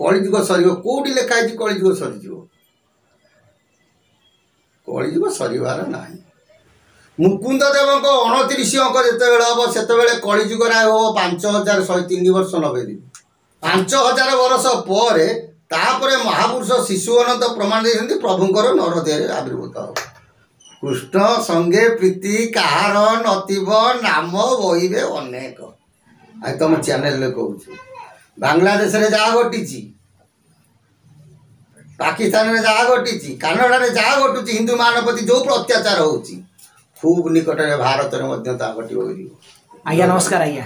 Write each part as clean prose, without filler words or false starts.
कलिजुग sir कौटी लिखाई कलिजुग सरीज कलिजुग sir ना मुकुंद देव 29 अंक जिते हम से कलिजुग हम 5103 वर्ष 90 दिन 5000 वर्ष पर तापर महापुरुष शिशु अनंत प्रमाण देते प्रभुंर नरदेह आविर्भूत हो कृष्ण संगे प्रीति कहार नथिब नाम बहिबे अनेक आ तुम चैनल कहूँ बांग्लादेश रे जहाँ घटी पाकिस्तान में जहाँ घटी कानाडा रे जहाँ घटुची हिंदू मान प्रति जो अत्याचार होची खूब निकट में भारत में घटो आज्ञा नमस्कार आज्ञा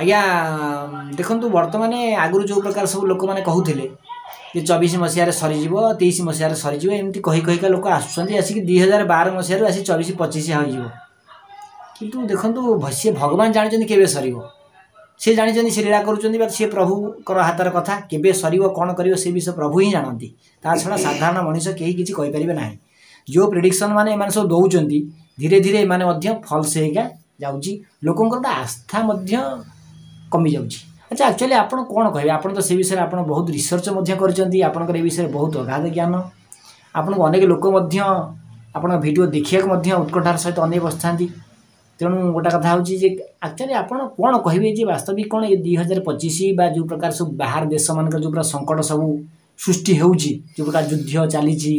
आज्ञा देखु बर्तमान आगुरी जो प्रकार सब लोक मैंने कहते 24 मसीह सरीज 23 मसीह सरीज एमती कहीका लोक आसुँच आसिक 2012 मसीह आसी 24-25 हो किंतु देखु सी भगवान जानते केवे सर सी जानते से लीला करुँच सी प्रभुकर हाथर कथा केवे सर कौन कर विषय प्रभु ही जानती ता छड़ा साधारण मनीष कहीं किसी कहींपारे ना जो प्रेडिक्शन माने एम सब दौरान धीरे धीरे एम फल्स होगा जाऊँगी लोक आस्था कमी जाऊँगी अच्छा एक्चुअली आप कौन कहे आप तो से विषय आप बहुत रिसर्च कर विषय बहुत अगाध ज्ञान आपको अनेक लोक आप भिडियो देखा उत्कंठार सहित अनेक बसता तेणु गोटे कथा हूँ एक्चुअली आप कौन कहे वास्तविक कौन ये 2025 जो प्रकार सब बाहर देश मान जो पूरा संकट सब सृष्टि हो जो प्रकार युद्ध चली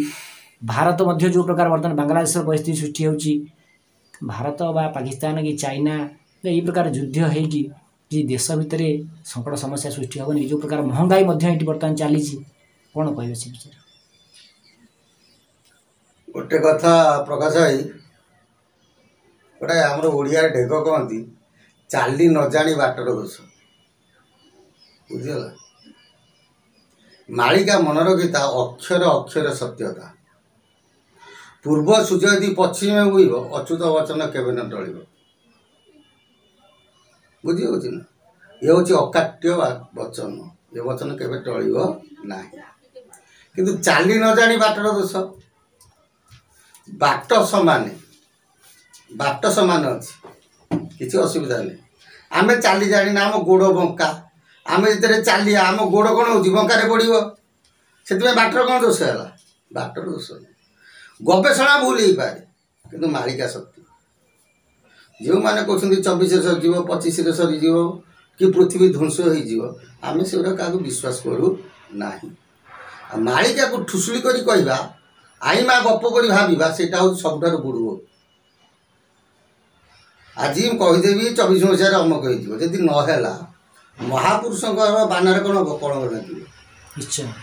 भारत मध्य जो प्रकार बर्तमान बांग्लादेश परिस्थिति सृष्टि होची भारत बा पाकिस्तान कि चाइना यही प्रकार युद्ध होगी देश भितर संकट समस्या सृष्टि हेनी जो प्रकार महंगाई बर्तमान चली कौन कहे से विषय गोटे कथा प्रकाश भाई गोटे आमर ओडिया ढेग कहती चाली न जानी बाटर दोष बुझीगला मालिका मन रखिता अक्षर अक्षर सत्यता पूर्व सूर्य यदि पश्चिम में बुईब अच्युत वचन केवे न टल बुझी हो ना ये हूँ अकाट्य वचन ये वचन केवे टल ना किंतु चाली न जानी बाटर दोष बाट समान अच्छी किसी असुविधा नहीं आम चाली जानी आम गोड़ बंका आम जो चलिए आम गोड़ कौन हो बंकार पड़ो से बाटर कौन दोष है बाटर दोष नहीं गवेषणा भूल हो पाए कि मालिका शक्ति जो मैंने कहते 24 सरीज 25 सरीज कि पृथ्वी ध्वंस होमें से क्या विश्वास करूँ ना मालिका को ठुसुली कर कहवा आईमा गप कर भावा से सबुठ बुड़ आज कहीदेवी 24 मसीह अमक होदी नहला महापुरुषों बानर कौन कौन निश्चय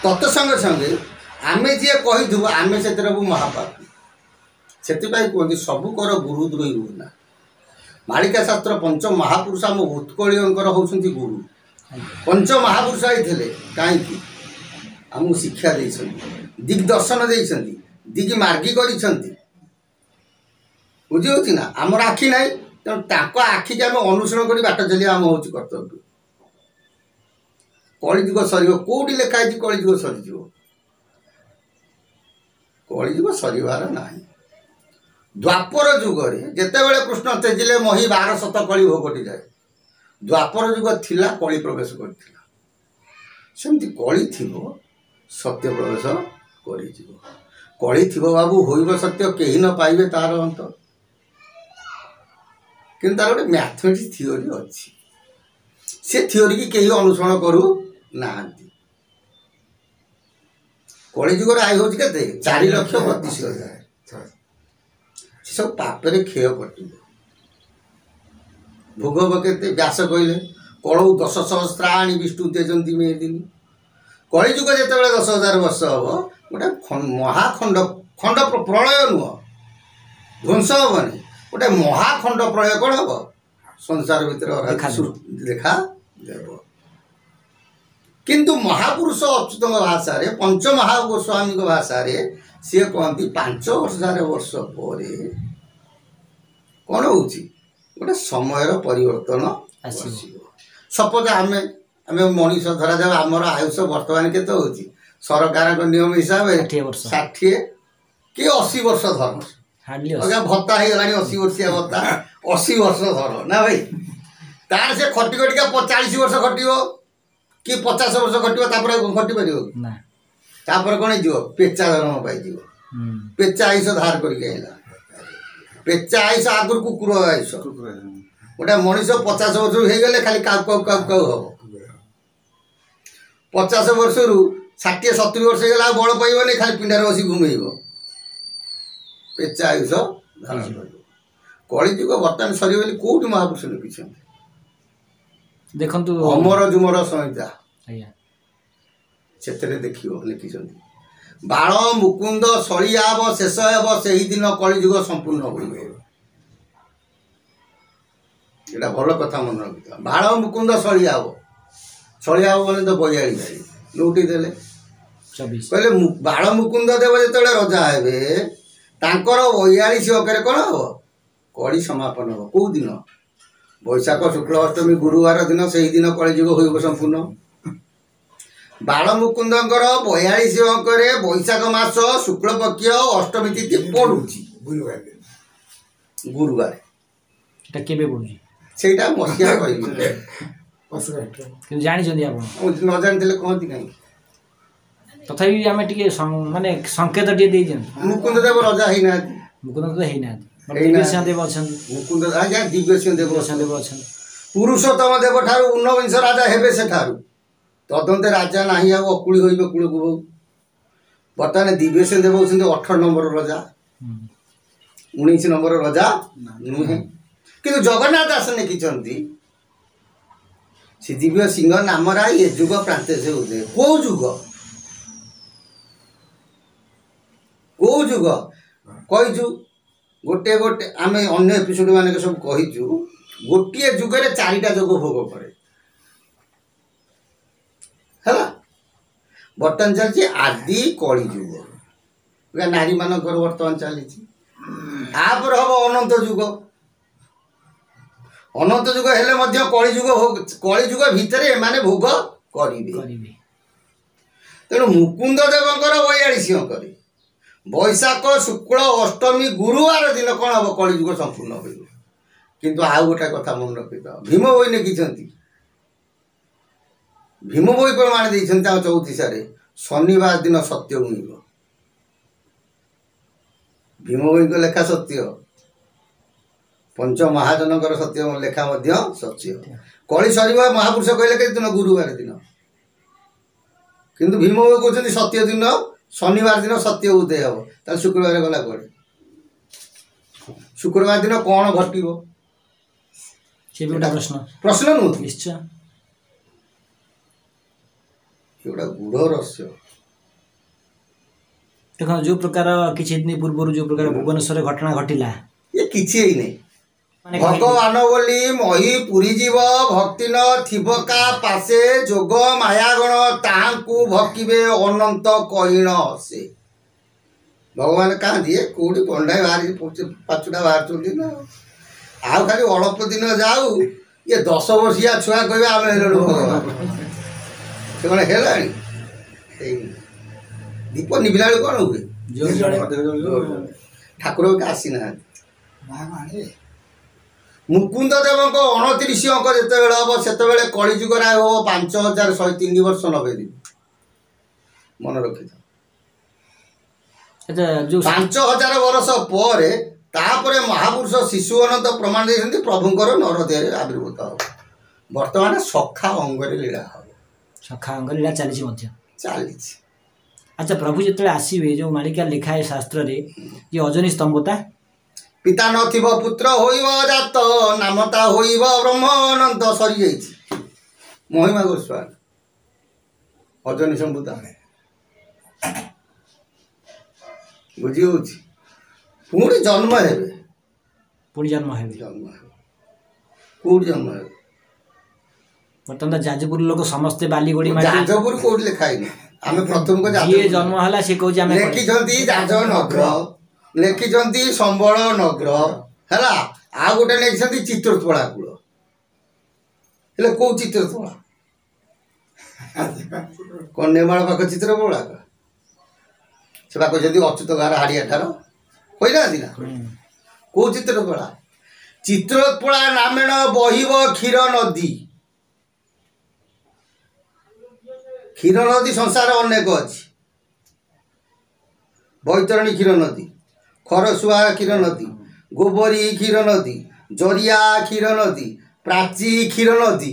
तत्संगे संगे आम जी कहीथु आम से महापापी से कहते सबू कर गुरु द्रोही रुना मालिका शास्त्र पंच महापुरुष आम उत्कलीयंकर होती गुरु पंच महापुरुष आते कहीं आमको शिक्षा देते दिग्दर्शन देते दिग मार्गी कर बुझी ना आमर आखि ना तेणु आखि के आम अनुसरण कर बाट चलिए आम हूँ कर्तव्य कलिजुग सर कौटी लिखाई कलिजुग सरीज कलिजुग सर ना द्वापर जुगर जितेबाला कृष्ण तेजिले मही 12 शत कली भोगटी जाए द्वापर जुग थिला कली प्रवेश करथिला सेमती कली थिबो सत्य प्रवेश करिजिवो कली थिबो बाबू होइबो सत्य केही न पाइबे तार अंत किंतु तार गोटे मैथमेटिक्स थियोरी अच्छी से थियोरी की कहीं अनुसरण करू ना कलिजुगर आयु हूँ के 4,32,000 सब पापरे क्षय कट भोग के व्यास कहले कलौ 10 सहस्राणी विष्णु तेजंती में दिन कलिजुग जिते 10,000 वर्ष हम गोटे महाखंड खंड प्रलय नुह ध्वंस हेनी गोटे महाखंड प्रलय कौन हम संसार भर देखा देव किंतु महापुरुष अच्युत भाषा पंच महागोस्वामी भाषा सी कहती 5,000 वर्ष पर कौन हो गोटे समय परिवर्तन सपोज आम मनीष धरा जाए आमर आयुष बर्तमान केते हो सरकार नियम हिसाब से 60 कि 80 वर्ष धर्म भत्ता हो गला 80 वर्षिया भत्ता 80 वर्ष धर ना भाई तार से खटी खटिका 40 वर्ष खटिव कि 50 वर्ष घटिव तापर घटी पार ना तापर कौन हो पेचा जन्म पाई पेचा आयुष धार करके पेचा आयुष आगुरी कुकुर आयुष गोटे मनीष 50 वर्ष हो गले खाली काउ काउ काउ काउ हम 50 वर्ष 60-70 वर्ष गला बल पाइबनी खाली पिंडार बस घुमेब पेचा आयुष धारण कर कलिजुग बर्तमान सर बोली कौट महापुरुष लिखिं देखु अमर जुमर संहिता आज्ञा से देखियो लिखिं बाण मुकुंद सलियाब शेष हेब से दिन कलिजुग संपूर्ण हो एटा भल कथा मन रखिथ बाण मुकुंद सलियाब मैंने तो बयाड़ी गाड़ी लौटी देले 24 कहले बाण मुकुंद देव जो रजा हे तांकर 42 अकरे कौन हम कली समापन हम कौ दिन बैशाख शुक्ल अष्टमी गुरुवार दिन से ही दिन कलिजुग हो संपूर्ण बाण मुकुंद 42 अंकरे बैशाख मास शुक्ल पक्ष अष्टमी तिथि पड़ुची गुरुवार এটা কেবে পড়ুছি सेटा मसीहा कहली কিন্তু জানিଛନ୍ତି ଆପଣ न जानी कहती कहीं ତଥାପି ଆମେ ଟିକେ ମାନେ ସଂକେତ ଟିକେ ଦେଇଛନ୍ତି मुकुंद देव रजा ही ना ମୁକୁନ୍ଦ ତ ହେଇନାହାନ୍ତି ଦିବ୍ୟସିଂହ ଦେବ ଅଛନ୍ତି मुकुंद राजा दिव्य सिंह देव ଦିବ୍ୟସିଂହ ଦେବ ଅଛନ୍ତି पुरुषोत्तम देव ठारू 19 राजा हेबे से ठारू तदंते राजा नहीं आउ अकुड़ी होइबे कूल को बर्तमान दिव्य सिंह देव होउछन्ते 18 नंबर राजा 19 नंबर राजा नुहे किंतु जगन्नाथ दास लिखिछन्ती से दिव्य सिंह नामरा ये जुग प्रांत से उदय को जुग कहीचु गोटे गोटे आम अन्य एपिसोड मान सब कहीचु गोटे जुगे 4टा जोग भोग करे है बर्तमान चलती आदि कली जुग नारी मानकर बर्तमान चली आपर हम अनंत जुग हेले कली जुग भितर एमाने भोग करेंगे तेणु मुकुंद देवंकर 42 अंकरे बैशाख शुक्ल अष्टमी गुरुवार दिन कौन हम कलिजुग संपूर्ण हो किंतु आउ गोटे कथा मन रखिथ भीम बोई लिखिं भीम बोई प्रमाण देते 34 शनिवार दिन सत्य उइब भीम बोई लेखा सत्य पंच महाजनकर सत्य लेखा सत्य कली सर महापुरुष कहले के दिन गुरुवार दिन किंतु भीम बोई कहते सत्य दिन शनिवार दिन सत्य उदय हम ताल शुक्रवार गला कड़े शुक्रवार दिन कौन घटव प्रश्न नुह निश्चय गोटा गूढ़ रहस्य देख जो प्रकार किसी दिन पूर्व जो प्रकार भुवनेश्वर घटना घटिला ये किसी ही नहीं भगवान बोली मही पुरी जीव भक्ति न थिबका पासे जोग मायागण ताहांकु भकिबे अनंत कहीण से भगवान कहाँ दिए कौटी पंडाई बाहरी पाचुटा बाहर ना आउ खाली अल्प दिन जाऊ ये 10 वर्षिया छुआ कहे आम हेलु भगवान से कौन है दीप निभिला कौन हुए ठाकुर आसी ना मुकुंद देव 29 अंक जिते हम से कलिजुग हो 5103 वर्ष 90 दिन मन रखी 5000 वर्ष पर तापर महापुरुष शिशु अनंत प्रमाण देते प्रभुंर नरदेह आविर्भूत हो बर्तमान सखा अंगरे लीला हम सखा अंग लीला चली चली अच्छा प्रभु जिते आसवे जो मालिका लिखा है शास्त्र रे ये अजनी स्तंभता पिता नथिब पुत्र होइब जात नामता होइब ब्रह्मानंद सरी जाइछि महिमा गोस्वामी अजनी संभूता बुझी होछि पुणी जन्म हेबे पुणी जन्म हेबे कोड जन्म हेबे बर्तमान जाजपुर लोक समस्ते बालीगोड़ी जाजपुर कोड लिखाइनी आमे प्रथम को ये जन्म हला से कहू आमे लेखि जंती जाजनगर लिखिं संबल नगर है आ गोटे लिखिं चित्रतोड़ा कूल हेल्ले कौ चित्रतोड़ा कौन नेमाल पाख चित्रतोड़ा से कहते अच्युत गार हाड़िया ठार कही ना कौ चित्रतोड़ा चित्रतोड़ा नामेण बहिब क्षीर नदी क्षीर नदी संसार अनेक अच्छी बैतरणी क्षीर नदी खरसुआ क्षीर नदी गोबरी क्षीर नदी जरिया क्षीर नदी प्राची क्षीर नदी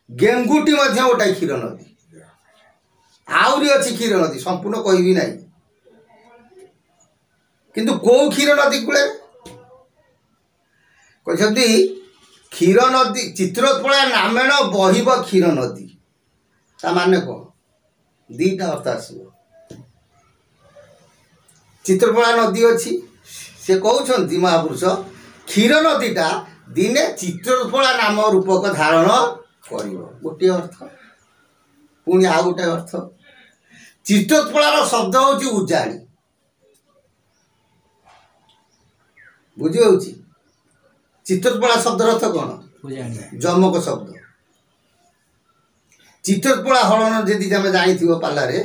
गेंगुटी गोटाए क्षीर नदी आउरी अच्छी क्षीर नदी संपूर्ण कहबी ना किंतु कौ क्षीर नदी कूले कहते क्षीर नदी चित्रोत्पला नामेण बहिब क्षीर नदी ता माने कौन दीटा अर्थ आसो चित्रपला नदी अच्छी से कहते महापुरुष क्षीर नदीटा दिने चित्रपला नाम रूपक धारण कर गोटे अर्थ पुणी आ गोटे अर्थ चित्रोत्पलार शब्द हूँ उजाणी बुझी चित्रोत्पला शब्द अर्थ कौन जमक शब्द चित्रोत्पला हलन जदि आम जानी पालारे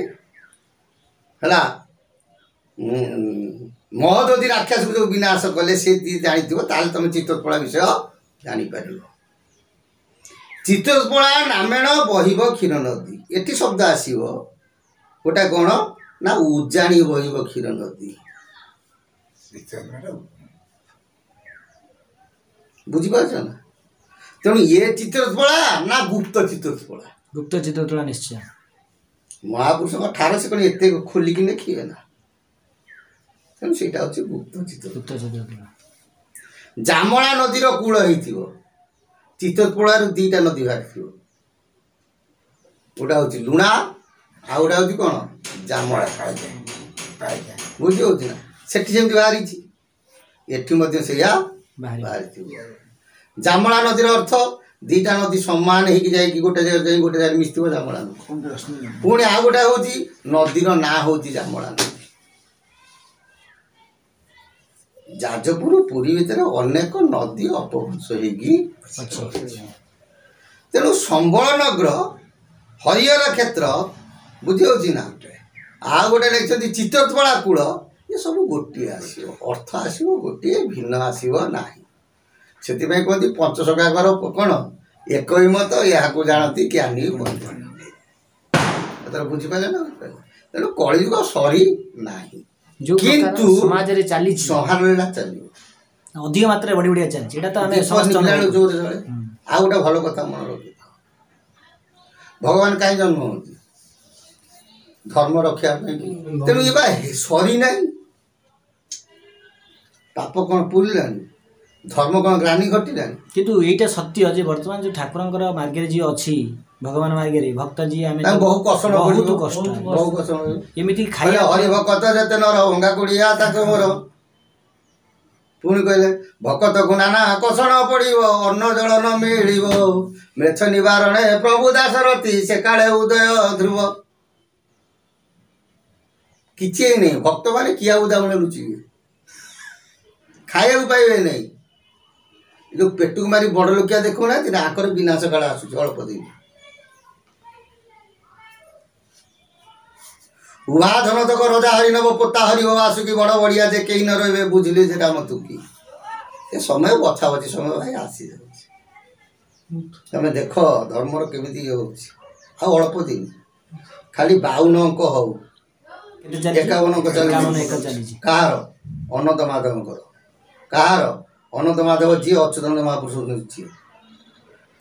है महोदधि राक्षस को जो विनाश कले से जानी तुम चित्रोत्पला विषय जापर चित्रोत्पला नामेण बहिब क्षीर नदी ये शब्द आसो गोटा कौन ना उजाणी बहिब क्षीर नदी बुझीपार ना तेणु ये चित्रोत्पला ना गुप्त चित्रोत्पला निश्चय महापुरुष ठार से कौन एत खोलिकी देखिए ना तेणु से गुप्त चित्रोत्पला जामला नदीर कूल हो चित्रोत्पला दीटा नदी बाहर गोटा हूँ लुणा आ गोटा हूँ कौन जामला बुझी हो ना सेठी बाहरी एटी से बाहरी जामला नदीर अर्थ दीटा नदी सम्मान हो जाए गोटे जगह गोटे जगह मिशि जामला नदी पुणी आ गोटा हूँ नदीर ना हूँ जामला नदी जाजपुर पुरी भितर अनेक नदी अपभ्रंश हो तेणु संबल नगर हरिहर क्षेत्र बुझी हो ना आ गोटे लिखते चित्रोत्पला कूल ये सब गोटे आसो अर्थ आसो गोटे भिन्न आसो ना से कहते पंचसखाकर कौन एक ही मत या जानती ज्ञानी बुझीपारे ना तेणु कलियुग सरी ना किंतु समाज रे चली संहार चलो अधिक मात्रा बढ़ी बढ़िया चलती जोर चले आ गोटे भल कथा मन रखी भगवान कहीं जन्म होती धर्म रक्षा तेणु ये सरी ना पाप कौन पूरलानी धर्म कौन ग्लानि घटिलानी किंतु एटा सत्य जे वर्तमान जो ठाकुरंकर मार्गे जी अच्छी भगवान मार्गे भक्त जी आम बहु कष्ट बहु कष्ट एमती खाई हरि भक्त जते नर भंगा कुड़िया मोर पुणी कहले भक्त को नाना कषण पड़ो अन्न जल न मिल मेछ निवारण प्रभु दासरथी से काले उदय ध्रुव किसी नहीं भक्त मैंने किया उदाहरण लुचिबे खाया पाइबे नहीं जो पेट को मारी बड़ लोकिया देखो ना आकर विनाश काल आसुच अल्प दिन उहा धन तक रजा हरि नब पोता हरि हो आसुकी बड़ बढ़िया जे कहीं न रे बुझिले से मतुकी ये समय बछा बची समय भाई आसी तमें देख धर्मर केमी हो अल्प दिन खाली 52 अंक हो 51 अंक चल कहार अनंत माधव कहार अनंत माधव जी अच्युतानंद महापुरुष जी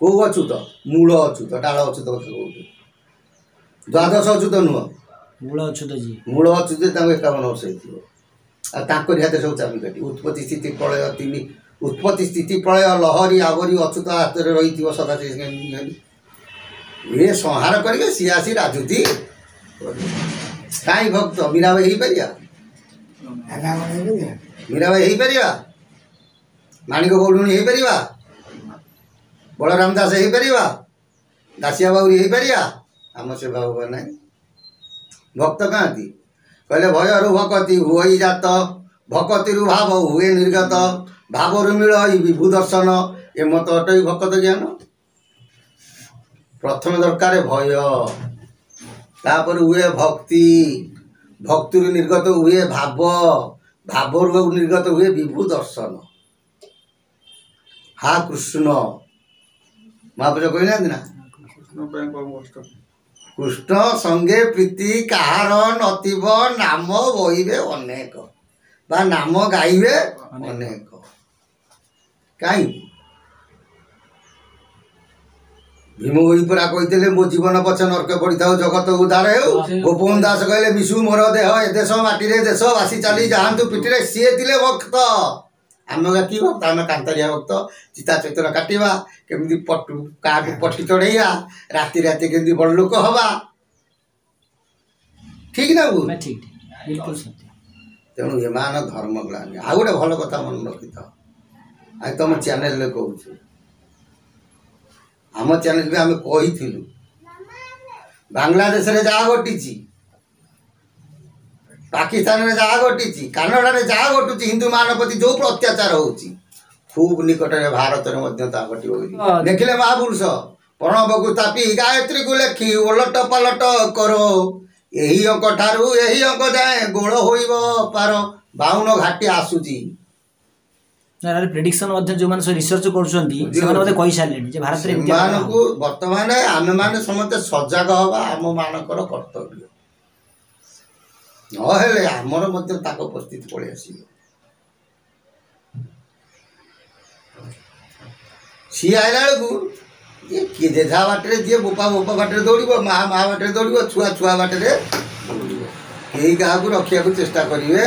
कौ अच्युत मूल अच्युत डाल अच्युत कथा द्वादश अच्युत नुह मूल अच्युत जी मूल अच्युत 51 वर्ष होती हाथ सब चाबी काटी उत्पत्ति स्थिति प्रलय 3 उत्पत्ति स्थिति प्रलय लहरी आवरी अच्युत हाथ में रही सदा ये संहार करके सी आसी राजुति कहीं भक्त मीरा भाई हो पार मीरा भाई हो पार माणिक बौलुणी हो पार बलराम दास हो पार दासिया बाबुरी हो पार आम से भाव ना भक्त क्या कहले भयरु भकति हुई जात भकति भाव हुए निर्गत भावर मिल विभु दर्शन ए मत अटई भकत ज्ञान प्रथम दरकार भय तापर हुए भक्ति भक्ति निर्गत हुए भाव भावर निर्गत हुए विभु दर्शन हा कृष्ण महापुरुष कहना ना कृष्ण संगे प्रीति कहार नथिब नाम बहिबे अनेक बा नाम गाइबे अनेक कहीं भीम परा कहते मो जीवन पछे नरक पड़ी था जगत उद्धार हो गोपवन दास कहले विशु मोर देह ए देश माटी देशवासी चली जातु पिठे सी थे भक्त आम कि भक्त आम कांतारिया भक्त चिता चैतन काटा केमी पटु क्या पटी चढ़ेया राति राति केमी बड़ लोक हवा ठीक ना ना ठीक बिल्कुल सत्य तेणु एमान धर्म ग्लानी आ गोटे भल कथा मन रखी था आज तुम चैनल कहूँ आम चैनल भी आम कही बांग्लादेश रे जहाँ घटी पाकिस्तान रे जहाँ घटी कानाडा रे जहाँ घटुची हिंदू मान प्रति जो अत्याचार होची खूब निकट में भारत में घट देखिले महापुरुष प्रणव को तापी गायत्री को लेखी ओलट पलट करो यही अंक ठारू यही अंक जाए गोल होइब पार 52 घाटी आसुची प्रेडिक्शन जो माने रिसर्च कर कही सारे भारत को वर्तमान आम मैंने समस्त सजग हवा आम मानकर कर्तव्य नहेले आमर परिस्थिति पलि आस सी आइला बेलू ये किए जेझा बाटे जी बोपा बोपा बाटे दौड़ माँ माँ बाटे दौड़ छुआ छुआ बाटे कहीं क्या रखा चेष्टा करेंगे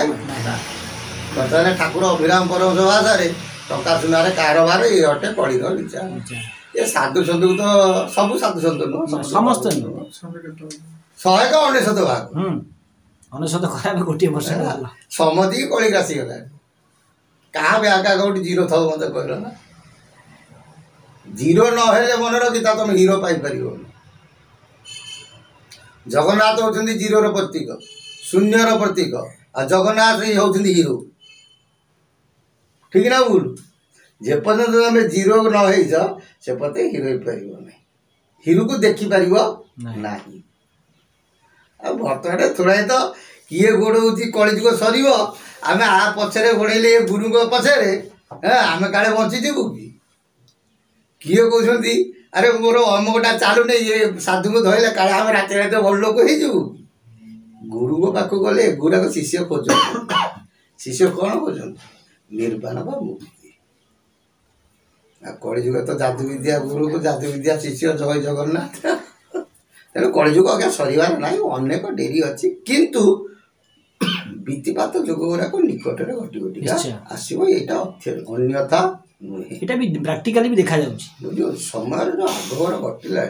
बर्तमान ठाकुर अभिराम परम सभाषारे टंका सुनार कारबार ये अटे कलिर विचार ये साधु सन्तु तो सब साधु सन्तु नुह समस्त 199 भाग 99 खराब गोटे वर्ष समति कलिक आसीगला क्या ब्याका कौटी जीरो थो मत कहल ना जीरो नहेले मन रखिता तुम हीरो पाइपर जगन्नाथ होती जीरोर प्रतीक शून्यर प्रतीक आ जगन्नाथ ही होती हीरो ठीक ना भूल जेपर्यंत तुम जीरो न हो से पते हीरो हो पार ना हीरो को देखिपर ना बर्तमान थोड़ा तो किए गोड़ कलिजुग सर आम आ पछे गोड़े गुरु पछे आम काले बचीजु कि किए कहते अरे मोर अमुकटा चालू नहीं ये साधु को धरले काले आम रात रात बड़ लोक हो गुरु पाक गले गुराक शिष्य खोज शिष्य कौन खोज निर्वाण बा मुक्ति कलिजुग तो जादू विद्या गुरु को जादू विद्या शिष्य जय जगन्नाथ तेणु कलिजुग आज्ञा सर ना अनेक डेरी अच्छी किंतु बीतीपात जुग गुराक निकट में घटी घटी आसो यहाँ अन्यथा ये भी प्रैक्टिकली भी देखा बुझ समय जो आगवर घटला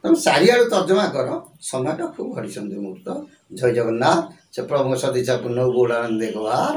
तुम चारिआड़ तर्जमा कर समय खूब घड़ी मुहूर्त जय जगन्नाथ से प्रभु सदिचा पूर्ण गौरानंद देवार।